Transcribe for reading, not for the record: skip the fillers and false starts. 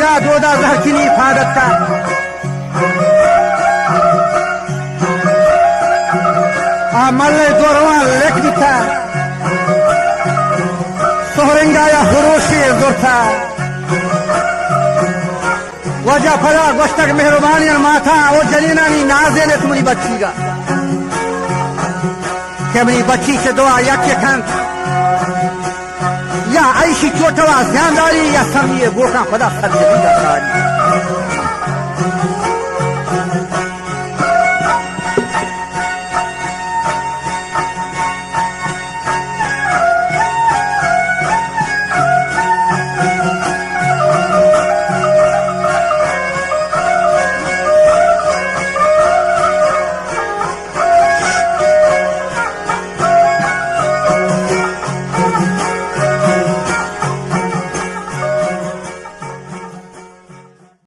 वजह दोदा जहकिनी इफादत का मल्ले दोरवा लेख दिखा सोहरेंगा या हुरोशी दुर्था वजह फला गोश्तक मेहरबानी और माथा वो जनीना नी नाजे ने तुम्हारी बच्ची का कि मेरी बच्ची से दुआ या के खान या ऐसी चोटवा ध्यानदारी या समिए बोका खुदा सदी का